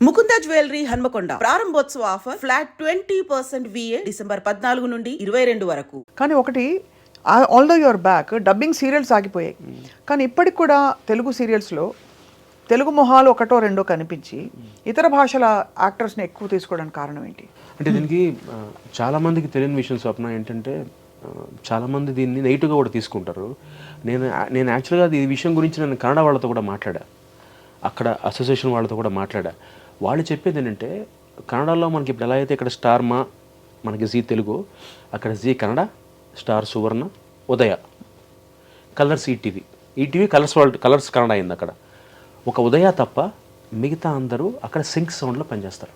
Mukunda jewellery Hanamkonda ప్రారంభోత్సవ offer flat 20% VA December 14 నుండి 22 వరకు. కానీ ఒకటి although your back dubbing serials ఆగిపోయాయి, కానీ ఇప్పటికి కూడా తెలుగు సీరియల్స్లో తెలుగు మొహాలు ఒకటో రెండో కనిపించి ఇతర భాషల యాక్టర్స్ని ఎక్కువ తీసుకోవడానికి కారణం ఏంటి? అంటే దీనికి చాలామందికి తెలియని విషయం స్వప్న ఏంటంటే చాలామంది దీన్ని నెగిటివ్గా కూడా తీసుకుంటారు. నేను యాక్చువల్గా ఈ విషయం గురించి నేను కన్నడ వాళ్ళతో కూడా మాట్లాడా, అక్కడ అసోసియేషన్ వాళ్ళతో కూడా మాట్లాడా. వాళ్ళు చెప్పేది ఏంటంటే కన్నడలో మనకి ఇప్పుడు ఎలా అయితే ఇక్కడ స్టార్ మా మనకి జీ తెలుగు, అక్కడ జీ కన్నడ, స్టార్ సువర్ణ, ఉదయ, కలర్స్ ఈటీవీ కలర్స్ కన్నడ అయింది. అక్కడ ఒక ఉదయ తప్ప మిగతా అందరూ అక్కడ సింక్ సౌండ్లో పనిచేస్తారు.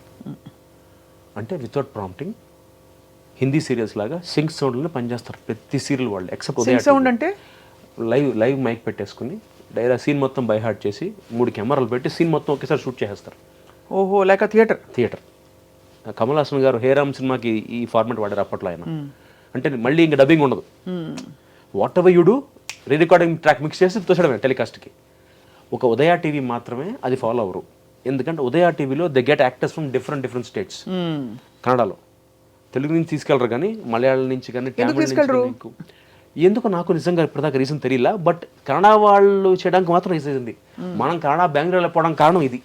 అంటే వితౌట్ ప్రాంప్టింగ్ హిందీ సీరియల్స్ లాగా సింక్ సౌండ్లో పనిచేస్తారు ప్రతి సీరియల్ వాళ్ళు, ఎక్సెప్ట్ ఉదయ సౌండ్. అంటే లైవ్ మైక్ పెట్టేసుకుని డైరెక్ట్ సీన్ మొత్తం బై హార్ట్ చేసి 3 కెమెరాలు పెట్టి సీన్ మొత్తం ఒకేసారి షూట్ చేసేస్తారు. ఓహో, లైక్ థియేటర్. కమల్ హాసన్ గారు హేరామ్ సినిమాకి ఈ ఫార్మాట్ వాడారు అప్పట్లో ఆయన. అంటే మళ్ళీ ఇంకా డబ్బింగ్ ఉండదు, what ever you do re recording track mix చేసి తోసడమే టెలికాస్ట్కి. ఒక ఉదయ టీవీ మాత్రమే అది ఫాలో అవ్వరు, ఎందుకంటే ఉదయ టీవీలో they get actors from different states. కన్నడలో తెలుగు నుంచి తీసుకెళ్ళరు, కానీ మలయాళం నుంచి కానీ ఎందుకు నాకు నిజంగా ఇప్పటిదాకా రీజన్ తెలియలా. బట్ కన్నడ వాళ్ళు చేయడానికి మాత్రం రీజన్ ఉంది. మనం కన్నడ బెంగళూరులో పోవడానికి కారణం ఇది.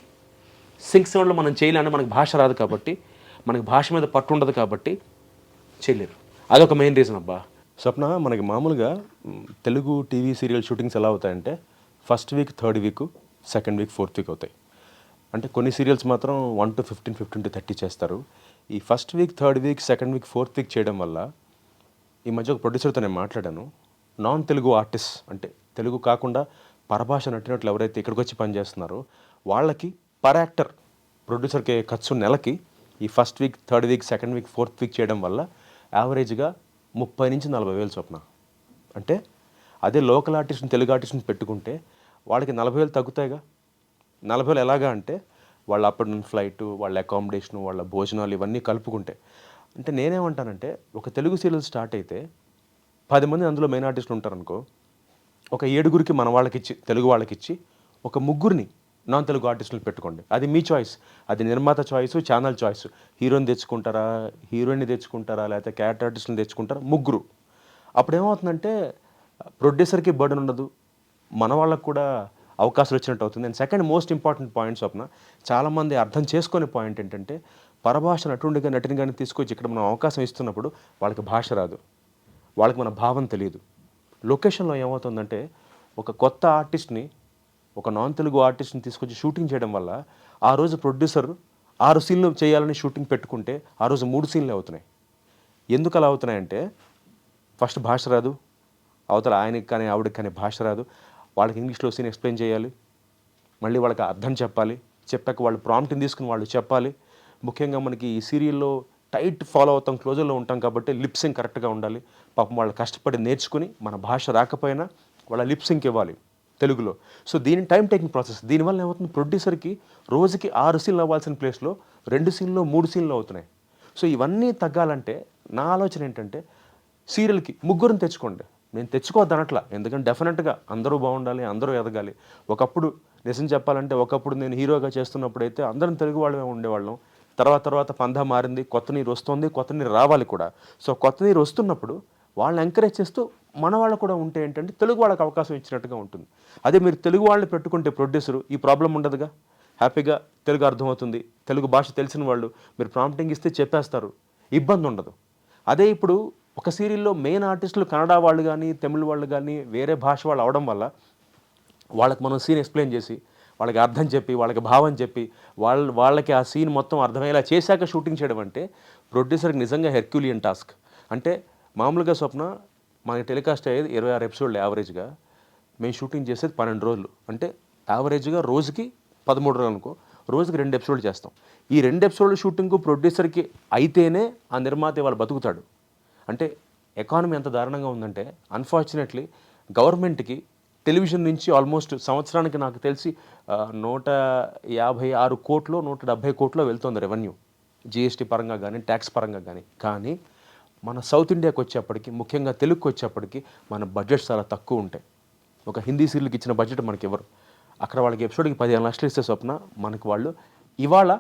సింక్ సౌండ్లో మనం చేయలేని, మనకు భాష రాదు కాబట్టి, మనకి భాష మీద పట్టు ఉండదు కాబట్టి చేయలేరు. అదొక మెయిన్ రీజన్ అబ్బా. స్వప్న, మనకి మామూలుగా తెలుగు టీవీ సీరియల్ షూటింగ్స్ ఎలా అవుతాయంటే first week, third week, second week, fourth week అవుతాయి. అంటే కొన్ని సీరియల్స్ మాత్రం 1 to 15, 15 to 30 చేస్తారు. ఈ first week, third week, second week, fourth week చేయడం వల్ల ఈ మధ్య ఒక ప్రొడ్యూసర్తో నేను మాట్లాడాను. నాన్ తెలుగు ఆర్టిస్ట్, అంటే తెలుగు కాకుండా పరభాష నటినట్లు ఎవరైతే ఇక్కడికి వచ్చి పనిచేస్తున్నారో వాళ్ళకి పర్ యాక్టర్ ప్రొడ్యూసర్కి ఖర్చు నెలకి ఈ first week, third week, second week, fourth week చేయడం వల్ల యావరేజ్గా 30 నుంచి 40 వేలు చొప్పున. అంటే అదే లోకల్ ఆర్టిస్ట్ని, తెలుగు ఆర్టిస్ట్ని పెట్టుకుంటే వాళ్ళకి 40 వేలు తగ్గుతాయిగా. 40 వేలు ఎలాగా అంటే వాళ్ళ అప్ అండ్ డౌన్ ఫ్లైట్, వాళ్ళ అకామిడేషను, వాళ్ళ భోజనాలు ఇవన్నీ కలుపుకుంటే. అంటే నేనేమంటానంటే ఒక తెలుగు సీరియల్ స్టార్ట్ అయితే 10 మంది అందులో మెయిన్ ఆర్టిస్టులు ఉంటారనుకో, ఒక 7గురికి మన వాళ్ళకిచ్చి, తెలుగు వాళ్ళకిచ్చి, ఒక 3గురిని నాన్ తెలుగు ఆర్టిస్టులు పెట్టుకోండి. అది మీ చాయిస్, అది నిర్మాత చాయిస్, ఛానల్ చాయిస్. హీరోని తెచ్చుకుంటారా, హీరోయిన్ని తెచ్చుకుంటారా, లేకపోతే క్యారెక్టర్ ఆర్టిస్టులు తెచ్చుకుంటారా, 3. అప్పుడు ఏమవుతుందంటే ప్రొడ్యూసర్కి బర్డెన్ ఉండదు, మన వాళ్ళకు కూడా అవకాశాలు వచ్చినట్టు అవుతుంది. And second most important point Swapna, చాలామంది అర్థం చేసుకునే పాయింట్ ఏంటంటే పరభాష నటుని కానీ తీసుకొచ్చి ఇక్కడ మనం అవకాశం ఇస్తున్నప్పుడు వాళ్ళకి భాష రాదు, వాళ్ళకి మన భావం తెలియదు. లొకేషన్లో ఏమవుతుందంటే ఒక కొత్త ఆర్టిస్ట్ని, ఒక నాన్ తెలుగు ఆర్టిస్ట్ని తీసుకొచ్చి షూటింగ్ చేయడం వల్ల ఆ రోజు ప్రొడ్యూసర్ 6 సీన్లు చేయాలని షూటింగ్ పెట్టుకుంటే ఆ రోజు 3 సీన్లే అవుతున్నాయి. ఎందుకు అలా అవుతున్నాయంటే ఫస్ట్ భాష రాదు, అవతల ఆయనకి కానీ ఆవిడకి కానీ భాష రాదు, వాళ్ళకి ఇంగ్లీష్లో సీన్ ఎక్స్ప్లెయిన్ చేయాలి, మళ్ళీ వాళ్ళకి అర్థం చెప్పాలి, చెప్పాక వాళ్ళు ప్రాంప్ట్ని తీసుకుని వాళ్ళు చెప్పాలి. ముఖ్యంగా మనకి ఈ సీరియల్లో టైట్ ఫాలో అవుతాం, క్లోజర్లో ఉంటాం కాబట్టి లిప్సింగ్ కరెక్ట్గా ఉండాలి. పాపం వాళ్ళు కష్టపడి నేర్చుకుని మన భాష రాకపోయినా వాళ్ళ లిప్సింగ్ ఇవ్వాలి తెలుగులో. సో దీని టైం టేకింగ్ ప్రాసెస్. దీనివల్ల ఏమవుతుంది, ప్రొడ్యూసర్కి రోజుకి 6 సీన్లు అవ్వాల్సిన ప్లేస్లో 2 సీన్లు, 3 సీన్లు అవుతున్నాయి. సో ఇవన్నీ తగ్గాలంటే నా ఆలోచన ఏంటంటే సీరియల్కి 3గురిని తెచ్చుకోండి. నేను తెచ్చుకోవద్దనట్లా, ఎందుకంటే డెఫినెట్గా అందరూ బాగుండాలి, అందరూ ఎదగాలి. ఒకప్పుడు నిజం చెప్పాలంటే ఒకప్పుడు నేను హీరోగా చేస్తున్నప్పుడు అయితే అందరం తెలుగు వాళ్ళమే ఉండేవాళ్ళం. తర్వాత పందా మారింది, కొత్త నీరు వస్తుంది, కొత్త నీరు రావాలి కూడా. సో కొత్త నీరు వస్తున్నప్పుడు వాళ్ళని ఎంకరేజ్ చేస్తూ మన వాళ్ళు కూడా ఉంటే ఏంటంటే తెలుగు వాళ్ళకి అవకాశం ఇచ్చినట్టుగా ఉంటుంది. అదే మీరు తెలుగు వాళ్ళని పెట్టుకుంటే ప్రొడ్యూసరు ఈ ప్రాబ్లం ఉండదుగా, హ్యాపీగా తెలుగు అర్థమవుతుంది, తెలుగు భాష తెలిసిన వాళ్ళు మీరు ప్రాంప్టింగ్ ఇస్తే చెప్పేస్తారు, ఇబ్బంది ఉండదు. అదే ఇప్పుడు ఒక సీరియల్లో మెయిన్ ఆర్టిస్టులు కన్నడ వాళ్ళు కానీ, తమిళ వాళ్ళు కానీ, వేరే భాష వాళ్ళు అవడం వల్ల వాళ్ళకి మనం సీన్ ఎక్స్ప్లెయిన్ చేసి, వాళ్ళకి అర్థం చెప్పి, వాళ్ళకి భావం చెప్పి, వాళ్ళకి ఆ సీన్ మొత్తం అర్థమయ్యేలా చేశాక షూటింగ్ చేయడం అంటే ప్రొడ్యూసర్కి నిజంగా హెర్క్యులియన్ టాస్క్. అంటే మామూలుగా స్వప్న మనకి టెలికాస్ట్ అయ్యేది 26 ఎపిసోడ్లు యావరేజ్గా, మేము షూటింగ్ చేసేది 12 రోజులు. అంటే యావరేజ్గా రోజుకి 13 రోజులు అనుకో, రోజుకి 2 ఎపిసోడ్లు చేస్తాం. ఈ 2 ఎపిసోడ్ల షూటింగ్ ప్రొడ్యూసర్కి అయితేనే ఆ నిర్మాత వాళ్ళు బతుకుతాడు. అంటే ఎకానమీ ఎంత దారుణంగా ఉందంటే అన్ఫార్చునేట్లీ గవర్నమెంట్కి టెలివిజన్ నుంచి ఆల్మోస్ట్ సంవత్సరానికి నాకు తెలిసి 156 కోట్లు, 170 కోట్లు వెళ్తుంది రెవెన్యూ, జిఎస్టీ పరంగా కానీ, ట్యాక్స్ పరంగా కానీ. కానీ మన సౌత్ ఇండియాకి వచ్చేప్పటికి, ముఖ్యంగా తెలుగుకి వచ్చేప్పటికి మన బడ్జెట్స్ చాలా తక్కువ ఉంటాయి. ఒక హిందీ సీరియల్కి ఇచ్చిన బడ్జెట్ మనకి ఇవ్వరు. అక్కడ వాళ్ళకి ఎపిసోడ్కి 15 లక్షలు ఇస్తే స్వప్న, మనకి వాళ్ళు ఇవాళ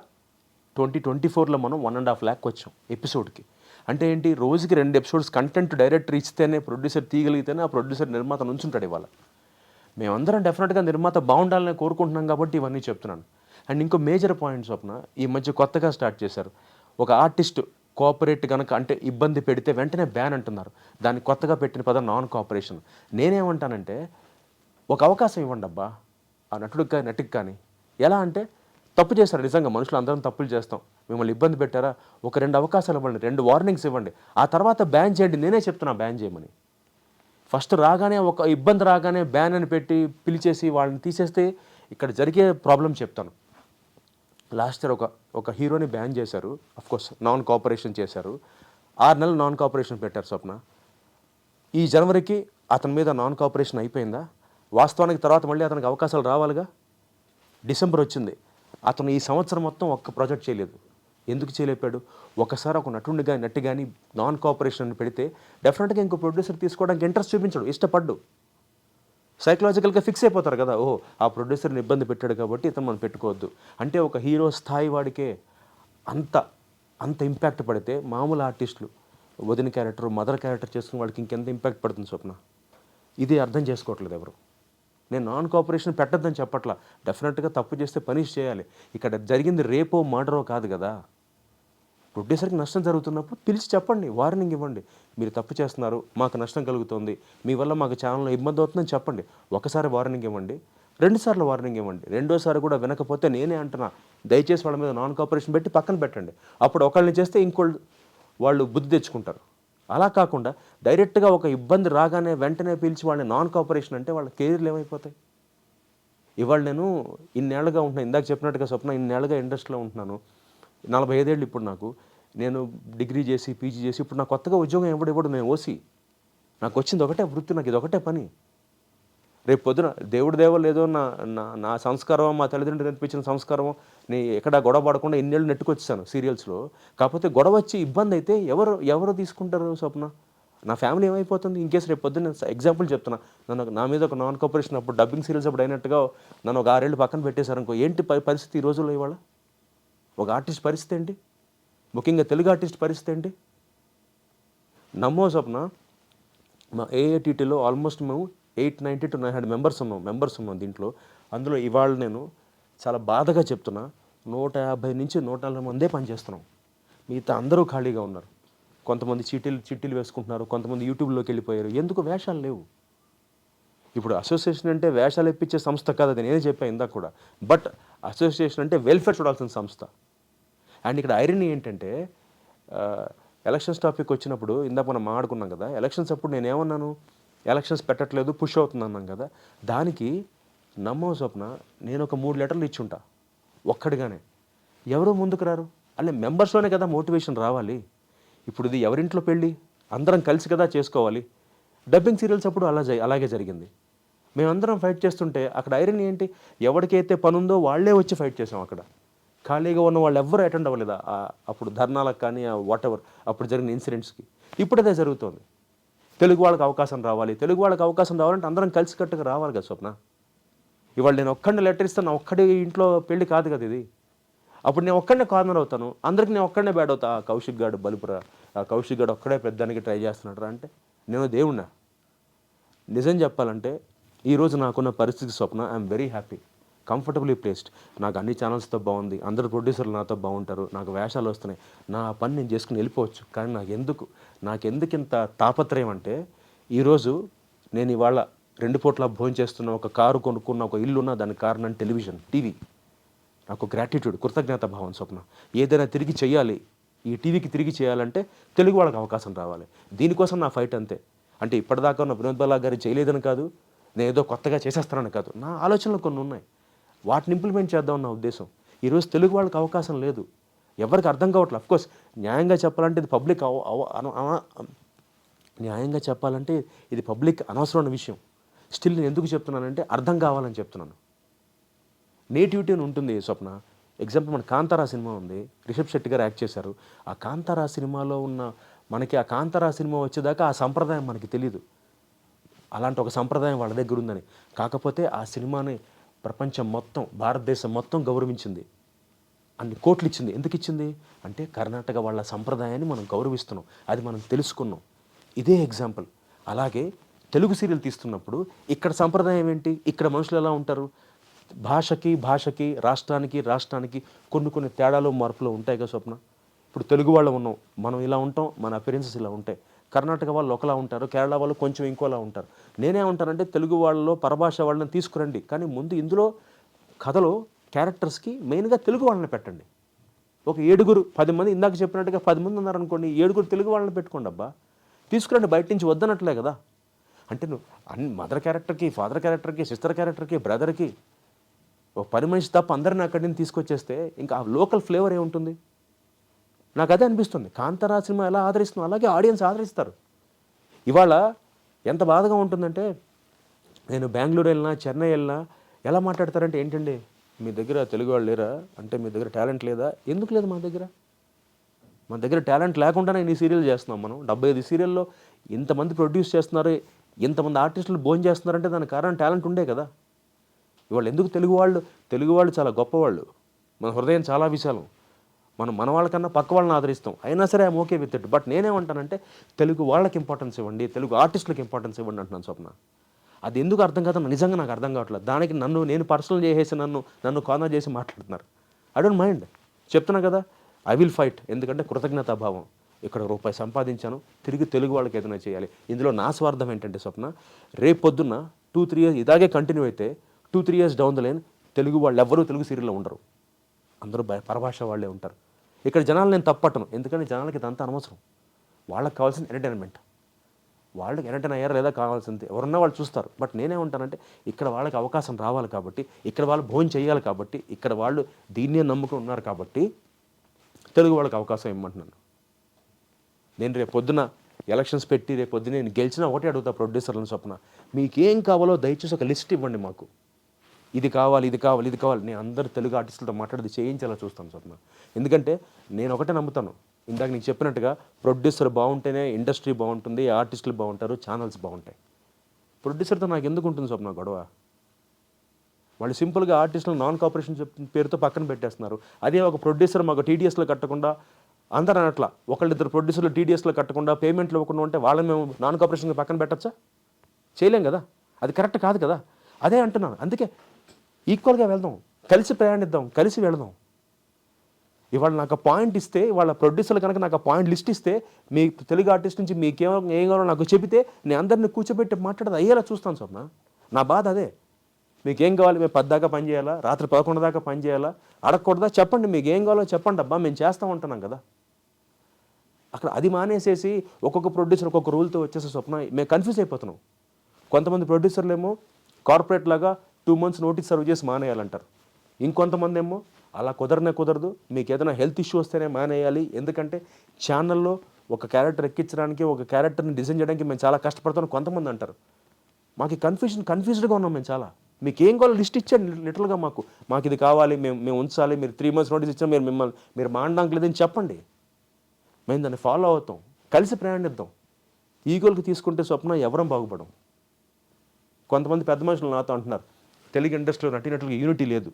2024లో మనం 1.5 lakh వచ్చాం ఎపిసోడ్కి. అంటే ఏంటి, రోజుకి 2 ఎపిసోడ్స్ కంటెంట్ డైరెక్టర్ ఇస్తేనే, ప్రొడ్యూసర్ తీయగలిగితేనే ఆ ప్రొడ్యూసర్ నిర్మాత నుంచుంటాడు ఇవాళ. మేమందరం డెఫినెట్గా నిర్మాత బాగుండాలని కోరుకుంటున్నాం కాబట్టి ఇవన్నీ చెప్తున్నాను. అండ్ ఇంకో మేజర్ పాయింట్ స్వప్న, ఈ మధ్య కొత్తగా స్టార్ట్ చేశారు. ఒక ఆర్టిస్ట్ కోఆపరేట్ కనుక అంటే ఇబ్బంది పెడితే వెంటనే బ్యాన్ అంటున్నారు. దాన్ని కొత్తగా పెట్టిన పదం నాన్ కోఆపరేషన్. నేనేమంటానంటే ఒక అవకాశం ఇవ్వండి అబ్బా ఆ నటుడికి కానీ నటికి కానీ. ఎలా అంటే తప్పు చేస్తారు నిజంగా, మనుషులు అందరం తప్పులు చేస్తాం, మిమ్మల్ని ఇబ్బంది పెట్టారా, ఒక 2 అవకాశాలు ఇవ్వండి, 2 వార్నింగ్స్ ఇవ్వండి, ఆ తర్వాత బ్యాన్ చేయండి. నేనే చెప్తున్నా బ్యాన్ చేయమని. ఫస్ట్ రాగానే ఒక ఇబ్బంది రాగానే బ్యాన్ అని పెట్టి పిలిచేసి వాళ్ళని తీసేస్తే ఇక్కడ జరిగే ప్రాబ్లం చెప్తాను. లాస్ట్ ఇయర్ ఒక హీరోని బ్యాన్ చేశారు, అఫ్కోర్స్ నాన్ కోఆపరేషన్ చేశారు. 6 నెలలు నాన్ కోఆపరేషన్ పెట్టారు స్వప్న. ఈ జనవరికి అతని మీద నాన్ కోఆపరేషన్ అయిపోయిందా? వాస్తవానికి తర్వాత మళ్ళీ అతనికి అవకాశాలు రావాలిగా. డిసెంబర్ వచ్చింది, అతను ఈ సంవత్సరం మొత్తం ఒక్క ప్రాజెక్ట్ చేయలేదు. ఎందుకు చేయలేపాడు? ఒకసారి ఒక నటుడిని కానీ నటి కానీ నాన్ కోఆపరేషన్ పెడితే డెఫినెట్గా ఇంకో ప్రొడ్యూసర్ తీసుకోవడానికి ఇంట్రెస్ట్ చూపించడు, ఇష్టపడ్డు. సైకలాజికల్గా ఫిక్స్ అయిపోతారు కదా, ఓహో ఆ ప్రొడ్యూసర్ని ఇబ్బంది పెట్టాడు కాబట్టి ఇతను మనం పెట్టుకోవద్దు. అంటే ఒక హీరో స్థాయి వాడికే అంత ఇంపాక్ట్ పడితే మామూలు ఆర్టిస్టులు వదిన క్యారెక్టర్, మదర్ క్యారెక్టర్ చేసుకున్న వాళ్ళకి ఇంకెంత ఇంపాక్ట్ పడుతుంది స్వప్న? ఇది అర్థం చేసుకోవట్లేదు ఎవరు. నేను నాన్ కోఆపరేషన్ పెట్టద్దని చెప్పట్లా, డెఫినెట్గా తప్పు చేస్తే పనిష్ చేయాలి. ఇక్కడ జరిగింది రేపో మర్డరో కాదు కదా. ప్రొడ్యూసర్కి నష్టం జరుగుతున్నప్పుడు పిలిచి చెప్పండి, వార్నింగ్ ఇవ్వండి, మీరు తప్పు చేస్తున్నారు, మాకు నష్టం కలుగుతుంది, మీ వల్ల మాకు ఛానల్లో ఇబ్బంది అవుతుందని చెప్పండి. ఒకసారి వార్నింగ్ ఇవ్వండి, 2 సార్లు వార్నింగ్ ఇవ్వండి. 2వ సారి కూడా వినకపోతే నేనే అంటున్నా, దయచేసి వాళ్ళ మీద నాన్ కోఆపరేషన్ పెట్టి పక్కన పెట్టండి. అప్పుడు ఒకళ్ళని చేస్తే వాళ్ళు బుద్ధి తెచ్చుకుంటారు. అలా కాకుండా డైరెక్ట్గా ఒక ఇబ్బంది రాగానే వెంటనే పిలిచి వాళ్ళని నాన్ కోఆపరేషన్ అంటే వాళ్ళ కెరీర్లు ఏమైపోతాయి? ఇవాళ నేను ఇన్నేళ్ళుగా ఉంటున్నాను, ఇందాక చెప్పినట్టుగా స్వప్న, ఇన్నేళ్ళుగా ఇండస్ట్రీలో ఉంటున్నాను. 45 ఏళ్ళు ఇప్పుడు నాకు. నేను డిగ్రీ చేసి పీజీ చేసి ఇప్పుడు నాకు కొత్తగా ఉద్యోగం ఇవ్వడు. నేను ఓసి, నాకు వచ్చింది ఒకటే వృత్తి, నాకు ఇది ఒకటే పని. రేపు పొద్దున దేవుడి దేవలు ఏదో నా సంస్కారం, మా తల్లిదండ్రులు నేర్పించిన సంస్కారం, నేను ఎక్కడ గొడవ పడకుండా ఇన్నేళ్ళు నెట్టుకొచ్చాను సీరియల్స్లో. కాకపోతే గొడవ వచ్చి ఇబ్బంది అయితే ఎవరు తీసుకుంటారు స్వప్న? నా ఫ్యామిలీ ఏమైపోతుంది? ఇన్కేస్ రేపు పొద్దున్న ఎగ్జాంపుల్ చెప్తున్నా, నా మీద ఒక నాన్ కోఆపరేషన్ అప్పుడు డబ్బింగ్ సీరియల్స్ అప్పుడు అయినట్టుగా నన్ను ఒక 6 ఏళ్ళు పక్కన పెట్టేశారు అనుకో, ఏంటి పరిస్థితి ఈ రోజుల్లో? ఇవాళ ఒక ఆర్టిస్ట్ పరిస్థితి ఏంటి? ముఖ్యంగా తెలుగు ఆర్టిస్ట్ పరిస్థితి ఏంటి? నమ్మో స్వప్న, మా ఏఐటీటీలో ఆల్మోస్ట్ మేము 890 to 900 మెంబర్స్ ఉన్నాం దీంట్లో. అందులో ఇవాళ నేను చాలా బాధగా చెప్తున్నా, 150 నుంచి 140 మందే పనిచేస్తున్నాం. మిగతా అందరూ ఖాళీగా ఉన్నారు. కొంతమంది చిట్టీలు వేసుకుంటున్నారు, కొంతమంది యూట్యూబ్లోకి వెళ్ళిపోయారు. ఎందుకు? వేషాలు లేవు. ఇప్పుడు అసోసియేషన్ అంటే వేషాలు ఇప్పించే సంస్థ కాదు, అది నేనే చెప్పాను ఇందాక కూడా. బట్ అసోసియేషన్ అంటే వెల్ఫేర్ చూడాల్సిన సంస్థ. అండ్ ఇక్కడ ఐరనీ ఏంటంటే, ఎలక్షన్స్ టాపిక్ వచ్చినప్పుడు ఇందాక మనం మాట్లాడుకున్నాం కదా, ఎలక్షన్స్ అప్పుడు నేనేమన్నాను, ఎలక్షన్స్ పెట్టట్లేదు, పుష్ అవుతుంది అన్నాం కదా. దానికి నమ్మో స్వప్న, నేను ఒక 3 లెటర్లు ఇచ్చుంటా ఒక్కడిగానే. ఎవరు ముందుకు రారు? అల్లే మెంబర్స్లోనే కదా మోటివేషన్ రావాలి. ఇప్పుడు ఇది ఎవరింట్లో పెళ్ళి, అందరం కలిసి కదా చేసుకోవాలి. డబ్బింగ్ సీరియల్స్ అప్పుడు అలాగే జరిగింది. మేమందరం ఫైట్ చేస్తుంటే అక్కడ ఐరన్ ఏంటి, ఎవరికైతే పని ఉందో వాళ్ళే వచ్చి ఫైట్ చేసాం. అక్కడ ఖాళీగా ఉన్న వాళ్ళు ఎవ్వరూ అటెండ్ అవ్వలేదు అప్పుడు ధర్నాలకు కానీ వాట్ ఎవర్ అప్పుడు జరిగిన ఇన్సిడెంట్స్కి. ఇప్పుడు అదే జరుగుతోంది. తెలుగు వాళ్ళకి అవకాశం రావాలంటే అందరం కలిసికట్టుగా రావాలి కదా స్వప్న. ఇవాళ నేను ఒక్కడిని లెటర్ ఇస్తాను, నా ఒక్కడి ఇంట్లో పెళ్లి కాదు కదా ఇది. అప్పుడు నేను ఒక్కడనే కార్నర్ అవుతాను, అందరికి నేను ఒక్కడనే బ్యాడ్ అవుతా. కౌశిక్ గాడు బలుపురా, కౌశిక్ గాడు ఒక్కడే పెద్దానికి ట్రై చేస్తున్నాడు అంటే నేను దేవుణ్ణా? నిజం చెప్పాలంటే ఈరోజు నాకున్న పరిస్థితి Swapna, I'm very happy, comfortably placed. నాకు అన్ని ఛానల్స్తో బాగుంది, అందరు ప్రొడ్యూసర్లు నాతో బాగుంటారు, నాకు వేషాలు వస్తున్నాయి, నా పని నేను చేసుకుని వెళ్ళిపోవచ్చు. కానీ నాకెందుకు ఇంత తాపత్రయం అంటే, ఈరోజు నేను ఇవాళ 2 పూట్ల భోజనం చేస్తున్న, ఒక కారు కొనుక్కున్న, ఒక ఇల్లున్న, దానికి కారణం టీవీ. నాకు గ్రాటిట్యూడ్, కృతజ్ఞత భావం స్వప్న. ఏదైనా తిరిగి చేయాలి, ఈ టీవీకి తిరిగి చేయాలంటే తెలుగు వాళ్ళకి అవకాశం రావాలి. దీనికోసం నా ఫైట్ అంతే. అంటే ఇప్పటిదాకా ఉన్న వినోద్ బాలా గారు చేయలేదని కాదు, నేను ఏదో కొత్తగా చేసేస్తానని కాదు, నా ఆలోచనలు కొన్ని ఉన్నాయి, వాటిని ఇంప్లిమెంట్ చేద్దామన్న ఉద్దేశం. ఈరోజు తెలుగు వాళ్ళకి అవకాశం లేదు, ఎవరికి అర్థం కావట్లేదు. అఫ్కోర్స్ న్యాయంగా చెప్పాలంటే ఇది పబ్లిక్ అనవసరమైన విషయం. స్టిల్ నేను ఎందుకు చెప్తున్నానంటే అర్థం కావాలని చెప్తున్నాను. నేటివిటీ అని ఉంటుంది స్వప్న. ఎగ్జాంపుల్ మన కాంతారా సినిమా ఉంది, రిషబ్ శెట్టి గారు యాక్ట్ చేశారు. ఆ కాంతారా సినిమాలో ఉన్న మనకి ఆ కాంతారా సినిమా వచ్చేదాకా ఆ సంప్రదాయం మనకి తెలియదు. అలాంటి ఒక సంప్రదాయం వాళ్ళ దగ్గర ఉందని. కాకపోతే ఆ సినిమాని ప్రపంచం మొత్తం, భారతదేశం మొత్తం గౌరవించింది. అన్ని కోట్లు ఇచ్చింది. ఎందుకు ఇచ్చింది అంటే కర్ణాటక వాళ్ళ సంప్రదాయాన్ని మనం గౌరవిస్తున్నాం, అది మనం తెలుసుకున్నాం. ఇదే ఎగ్జాంపుల్. అలాగే తెలుగు సీరియల్ తీస్తున్నప్పుడు ఇక్కడ సంప్రదాయం ఏంటి, ఇక్కడ మనుషులు ఎలా ఉంటారు, భాషకి రాష్ట్రానికి కొన్ని తేడాలు మార్పులు ఉంటాయి కదా స్వప్న. ఇప్పుడు తెలుగు వాళ్ళు ఉన్నాం, మనం ఇలా ఉంటాం, మన అపిరెన్సెస్ ఇలా ఉంటాయి. కర్ణాటక వాళ్ళు ఒకలా ఉంటారు, కేరళ వాళ్ళు కొంచెం ఇంకోలా ఉంటారు. నేనేమంటానంటే తెలుగు వాళ్ళలో పరభాష వాళ్ళని తీసుకురండి, కానీ ముందు ఇందులో కథలో క్యారెక్టర్స్కి మెయిన్గా తెలుగు వాళ్ళని పెట్టండి. ఒక 7-10 మంది, ఇందాక చెప్పినట్టుగా 10 మంది ఉన్నారనుకోండి, 7 తెలుగు వాళ్ళని పెట్టుకోండి అబ్బా, తీసుకురండి, బయట నుంచి వద్దనట్లే కదా. అంటే నువ్వు మదర్ క్యారెక్టర్కి, ఫాదర్ క్యారెక్టర్కి, సిస్టర్ క్యారెక్టర్కి, బ్రదర్కి ఒక 10 మనిషి తప్ప అందరిని అక్కడి నుంచి తీసుకొచ్చేస్తే ఇంకా ఆ లోకల్ ఫ్లేవర్ ఏముంటుంది. నాకు అదే అనిపిస్తుంది. కాంతారా సినిమా ఎలా ఆదరిస్తున్నాం అలాగే ఆడియన్స్ ఆదరిస్తారు. ఇవాళ ఎంత బాధగా ఉంటుందంటే, నేను బెంగళూరు వెళ్ళినా, చెన్నై వెళ్ళినా ఎలా మాట్లాడతారంటే, ఏంటండి మీ దగ్గర తెలుగు వాళ్ళు లేరా, అంటే మీ దగ్గర టాలెంట్ లేదా? ఎందుకు లేదు మన దగ్గర టాలెంట్ లేకుండానే ఇన్ని సీరియల్ చేస్తున్నాం. మనం 75 సీరియల్లో ఇంతమంది ప్రొడ్యూస్ చేస్తున్నారు, ఇంతమంది ఆర్టిస్టులు భోజనం చేస్తున్నారంటే దానికి కారణం టాలెంట్ ఉండే కదా. ఇవాళ ఎందుకు తెలుగు వాళ్ళు చాలా గొప్పవాళ్ళు, మన హృదయం చాలా విశాలం, మన వాళ్ళకన్నా పక్క వాళ్ళని ఆదరిస్తాం. అయినా సరే I'm okay with it. But నేనేమంటానంటే తెలుగు వాళ్ళకి ఇంపార్టెన్స్ ఇవ్వండి, తెలుగు ఆర్టిస్టులకు ఇంపార్టెన్స్ ఇవ్వండి అంటున్నాను స్వప్న. అది ఎందుకు అర్థం కాదు, నిజంగా నాకు అర్థం కావట్లేదు. దానికి నేను పర్సనల్ చేసేసి నన్ను కార్నర్ చేసి మాట్లాడుతున్నారు. ఐ డోంట్ మైండ్, చెప్తున్నా కదా, ఐ విల్ ఫైట్. ఎందుకంటే కృతజ్ఞతాభావం. ఇక్కడ రూపాయి సంపాదించాను, తిరిగి తెలుగు వాళ్ళకి ఏదైనా చేయాలి. ఇందులో నా స్వార్థం ఏంటంటే స్వప్న, రేపు పొద్దున్న 2-3 ఇయర్స్ ఇలాగే కంటిన్యూ అయితే 2-3 years down the line Telugu వాళ్ళు ఎవ్వరూ తెలుగు సీరియల్లో ఉండరు, అందరూ పరభాష వాళ్ళే ఉంటారు. ఇక్కడ జనాలు నేను తప్పట్టను, ఎందుకంటే జనాలకి ఇదంతా అనవసరం. వాళ్ళకి కావాల్సిన ఎంటర్టైన్మెంట్, వాళ్ళకి ఎంటర్టైన్ అయ్యారా లేదా కావాల్సింది, ఎవరున్నా వాళ్ళు చూస్తారు. బట్ నేనేమంటానంటే ఇక్కడ వాళ్ళకి అవకాశం రావాలి కాబట్టి, ఇక్కడ వాళ్ళు భోజనం చేయాలి కాబట్టి, ఇక్కడ వాళ్ళు దీన్నే నమ్ముకుని ఉన్నారు కాబట్టి తెలుగు వాళ్ళకి అవకాశం ఇవ్వమంటున్నాను. నేను రేపు పొద్దున ఎలక్షన్స్ పెట్టి రేపు పొద్దున నేను గెలిచినా ఒకటే అడుగుతా ప్రొడ్యూసర్లను స్వప్న, మీకేం కావాలో దయచేసి ఒక లిస్ట్ ఇవ్వండి మాకు, ఇది కావాలి. నేను అందరు తెలుగు ఆర్టిస్టులతో మాట్లాడి చేయించేలా చూస్తాను స్వప్న. ఎందుకంటే నేను ఒకటే నమ్ముతాను, ఇందాక నీకు చెప్పినట్టుగా ప్రొడ్యూసర్ బాగుంటేనే ఇండస్ట్రీ బాగుంటుంది, ఆర్టిస్టులు బాగుంటారు, ఛానల్స్ బాగుంటాయి. ప్రొడ్యూసర్తో నాకు ఎందుకు ఉంటుంది స్వప్న గొడవ? వాళ్ళు సింపుల్గా ఆర్టిస్టులు నాన్ కోఆపరేషన్ పేరుతో పక్కన పెట్టేస్తున్నారు. అదే ఒక ప్రొడ్యూసర్ మాకు టీడీఎస్లో కట్టకుండా, అందరూ అనట్లా, ఒకళ్ళిద్దరు ప్రొడ్యూసర్లు టీడీఎస్లో కట్టకుండా పేమెంట్లు ఇవ్వకుండా ఉంటే వాళ్ళని మేము నాన్ కోఆపరేషన్కి పక్కన పెట్టచ్చా? చేయలేం కదా, అది కరెక్ట్ కాదు కదా. అదే అంటున్నాను. అందుకే ఈక్వల్గా వెళ్దాం, కలిసి ప్రయాణిద్దాం, కలిసి వెళదాం. ఇవాళ నాకు పాయింట్ ఇస్తే, వాళ్ళ ప్రొడ్యూసర్లు కనుక నాకు పాయింట్ లిస్ట్ ఇస్తే, మీ తెలుగు ఆర్టిస్ట్ నుంచి ఏం కావాలో నాకు చెబితే నేను అందరినీ కూర్చోబెట్టి మాట్లాడదు అయ్యేలా చూస్తాను స్వప్న. నా బాధ అదే. మీకేం కావాలి, మేము 10 దాకా పని చేయాలా, రాత్రి 11 దాకా పని చేయాలా, అడగకూడదా? చెప్పండి, మీకు ఏం కావాలో చెప్పండి అబ్బా, మేము చేస్తాం ఉంటున్నాం కదా. అక్కడ అది మానేసేసి ఒక్కొక్క ప్రొడ్యూసర్ ఒక్కొక్క రూల్తో వచ్చేసే స్వప్న మేము కన్ఫ్యూజ్ అయిపోతున్నాం. కొంతమంది ప్రొడ్యూసర్లు ఏమో కార్పొరేట్ లాగా 2 months నోటీస్ సర్వ్ చేసి మానేయాలంటారు. ఇంకొంతమంది ఏమో అలా కుదరదు, మీకు ఏదైనా హెల్త్ ఇష్యూ వస్తేనే మానేయాలి, ఎందుకంటే ఛానల్లో ఒక క్యారెక్టర్ ఎక్కించడానికి, ఒక క్యారెక్టర్ని డిజైన్ చేయడానికి మేము చాలా కష్టపడతాం కొంతమంది అంటారు. మాకు కన్ఫ్యూజ్డ్గా ఉన్నాం మేము చాలా. మీకు ఏం కావాలో లిస్ట్ ఇచ్చాను లిటరల్గా, మాకు ఇది కావాలి, మేము ఉంచాలి, మీరు 3 months నోటీస్ ఇచ్చాం, మీరు మానడానికి లేదని చెప్పండి, మేము దాన్ని ఫాలో అవుతాం, కలిసి ప్రయాణిద్దాం. ఈగోల్కి తీసుకుంటే స్వప్న ఎవరం బాగుపడం. కొంతమంది పెద్ద మనుషులు నాతో అంటున్నారు, తెలుగు ఇండస్ట్రీలో నటినట్లుగా యూనిటీ లేదు.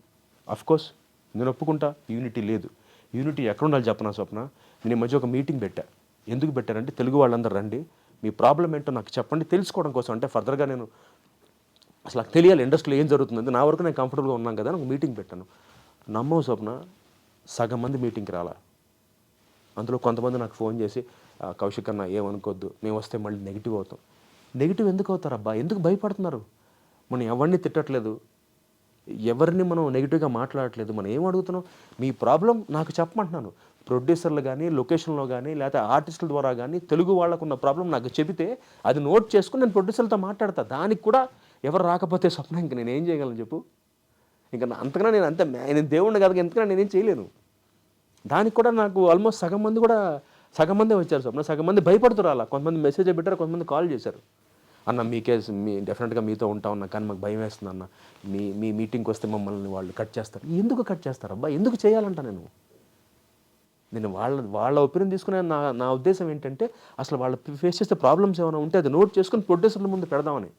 అఫ్కోర్స్ నేను ఒప్పుకుంటా, యూనిటీ లేదు. యూనిటీ ఎక్కడ ఉండాలి చెప్పనా స్వప్న? నేను ఈ మధ్య ఒక మీటింగ్ పెట్టా. ఎందుకు పెట్టారంటే, తెలుగు వాళ్ళందరూ రండి, మీ ప్రాబ్లం ఏంటో నాకు చెప్పండి, తెలుసుకోవడం కోసం. అంటే ఫర్దర్గా నేను అసలు నాకు తెలియాలి ఇండస్ట్రీలో ఏం జరుగుతుంది, నా వరకు నేను కంఫర్టబుల్గా ఉన్నాను కదా అని ఒక మీటింగ్ పెట్టాను. నమ్మవు స్వప్న, సగం మంది మీటింగ్కి రాలా. అందులో కొంతమంది నాకు ఫోన్ చేసి, కౌశిక్ అన్న ఏమనుకోవద్దు, మేము వస్తే మళ్ళీ నెగిటివ్ అవుతాం. నెగిటివ్ ఎందుకు అవుతారు అబ్బా, ఎందుకు భయపడుతున్నారు? మనం ఎవరిని తిట్టట్లేదు, ఎవరిని మనం నెగిటివ్గా మాట్లాడట్లేదు, మనం ఏం అడుగుతున్నాం, మీ ప్రాబ్లం నాకు చెప్పమంటున్నాను. ప్రొడ్యూసర్లు కానీ, లొకేషన్లో కానీ, లేకపోతే ఆర్టిస్టుల ద్వారా కానీ తెలుగు వాళ్ళకున్న ప్రాబ్లం నాకు చెబితే అది నోట్ చేసుకుని నేను ప్రొడ్యూసర్లతో మాట్లాడతా. దానికి కూడా ఎవరు రాకపోతే స్వప్న ఇంక నేను ఏం చేయగలను చెప్పు? ఇంకా అంతకన్నా నేను దేవుడిని కాదు, ఎంతకన్నా నేనేం చేయలేను. దానికి కూడా నాకు ఆల్మోస్ట్ సగం మందే వచ్చారు స్వప్న. సగం మంది భయపడుతున్నారు. అలా కొంతమంది మెసేజ్ పెట్టారు, కొంతమంది కాల్ చేశారు. అన్న డెఫినెట్గా మీతో ఉంటామన్నా, కానీ మాకు భయం వేస్తుంది అన్న, మీ మీటింగ్కి వస్తే మమ్మల్ని వాళ్ళు కట్ చేస్తారు. ఎందుకు కట్ చేస్తారు అబ్బా, ఎందుకు చేయాలంట? నేను వాళ్ళ ఒపీనియన్ తీసుకునే నా ఉద్దేశం ఏంటంటే, అసలు వాళ్ళు ఫేస్ చేసే ప్రాబ్లమ్స్ ఏమైనా ఉంటే అది నోట్ చేసుకుని ప్రొడ్యూసర్ల ముందు పెడదామని.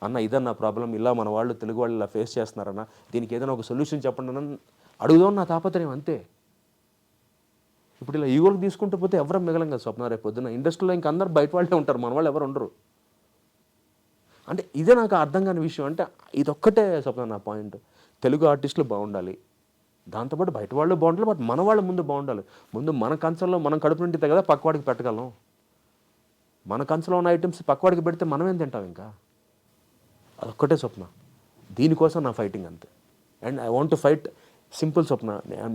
అన్న ఇదన్న ప్రాబ్లం, ఇలా మన వాళ్ళు తెలుగు వాళ్ళు ఇలా ఫేస్ చేస్తున్నారన్న, దీనికి ఏదైనా ఒక సొల్యూషన్ చెప్పండి అన్న అడుగుదాం నా తాపత్రయం, అంతే. ఇప్పుడు ఇలా ఈగోలకు తీసుకుంటూ పోతే ఎవరు మిగలం కదా స్వప్న. రేపు పొద్దున ఇండస్ట్రీలో ఇంక అందరు బయట వాళ్ళే ఉంటారు, మన వాళ్ళు ఎవరు ఉండరు. అంటే ఇదే నాకు అర్థం కాని విషయం. అంటే ఇదొక్కటే స్వప్న నా పాయింట్. తెలుగు ఆర్టిస్టులు బాగుండాలి, దాంతోపాటు బయట వాళ్ళు బాగుండాలి, బట్ మన వాళ్ళు ముందు బాగుండాలి. ముందు మన కంచంలో మనం కడుపు నిండితే కదా పక్కవాడికి పెట్టగలం. మన కంచంలో ఉన్న ఐటమ్స్ పక్కవాడికి పెడితే మనం ఏం తింటాం ఇంకా? అదొక్కటే స్వప్న. దీనికోసం నా ఫైటింగ్ అంతే. And I want to fight simple Swapna.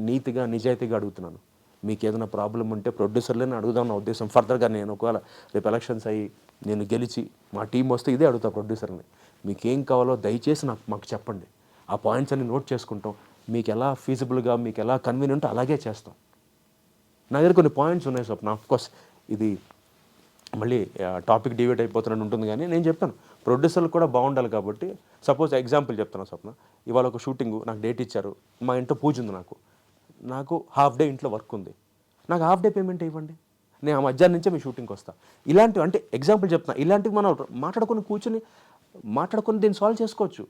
నీతిగా నిజాయితీగా అడుగుతున్నాను. మీకు ఏదైనా ప్రాబ్లం ఉంటే ప్రొడ్యూసర్లేని అడుగుదాం నా ఉద్దేశం. ఫర్దర్గా నేను ఒకవేళ రేపు ఎలక్షన్స్ అయ్యి నేను గెలిచి మా టీం వస్తే ఇదే అడుగుతా ప్రొడ్యూసర్ని. మీకేం కావాలో దయచేసి మాకు చెప్పండి. ఆ పాయింట్స్ అన్ని నోట్ చేసుకుంటాం. మీకు ఎలా ఫీజిబుల్గా, మీకు ఎలా కన్వీనియంట్ అలాగే చేస్తాం. నా దగ్గర కొన్ని పాయింట్స్ ఉన్నాయి స్వప్న. ఆఫ్కోర్స్ ఇది మళ్ళీ టాపిక్ డివేట్ అయిపోతున్నట్టు ఉంటుంది, కానీ నేను చెప్పాను ప్రొడ్యూసర్లు కూడా బాగుండాలి కాబట్టి. సపోజ్ ఎగ్జాంపుల్ చెప్తాను స్వప్న. ఇవాళ ఒక షూటింగ్ నాకు డేట్ ఇచ్చారు, మా ఇంట్లో పూజ ఉంది, నాకు హాఫ్ డే ఇంట్లో వర్క్ ఉంది, నాకు హాఫ్ డే పేమెంట్ ఇవ్వండి, నేను ఆ మధ్యాహ్నం నుంచే మీ షూటింగ్కి వస్తాను. ఇలాంటివి అంటే ఎగ్జాంపుల్ చెప్తున్నా. ఇలాంటివి మనం మాట్లాడుకొని దీన్ని సాల్వ్ చేసుకోవచ్చు.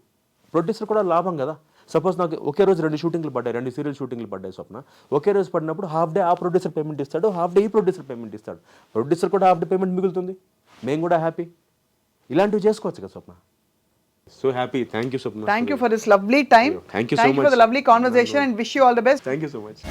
ప్రొడ్యూసర్ కూడా లాభం కదా. సపోజ్ నాకు ఒకే రోజు 2 షూటింగ్లు పడ్డాయి, 2 సీరియల్ షూటింగ్లు పడ్డాయి స్వప్న. ఒకే రోజు పడినప్పుడు హాఫ్ డే ఆ ప్రొడ్యూసర్ పేమెంట్ ఇస్తాడు, హాఫ్ డే ఈ ప్రొడ్యూసర్ పేమెంట్ ఇస్తాడు. ప్రొడ్యూసర్ కూడా హాఫ్ డే పేమెంట్ మిగులుతుంది, మేము కూడా హ్యాపీ. ఇలాంటివి చేసుకోవచ్చు కదా Swapna. So happy. Thank you Swapna. Thank you for this lovely time. Thank you so for much. the lovely conversation and wish you all the best. Thank you so much.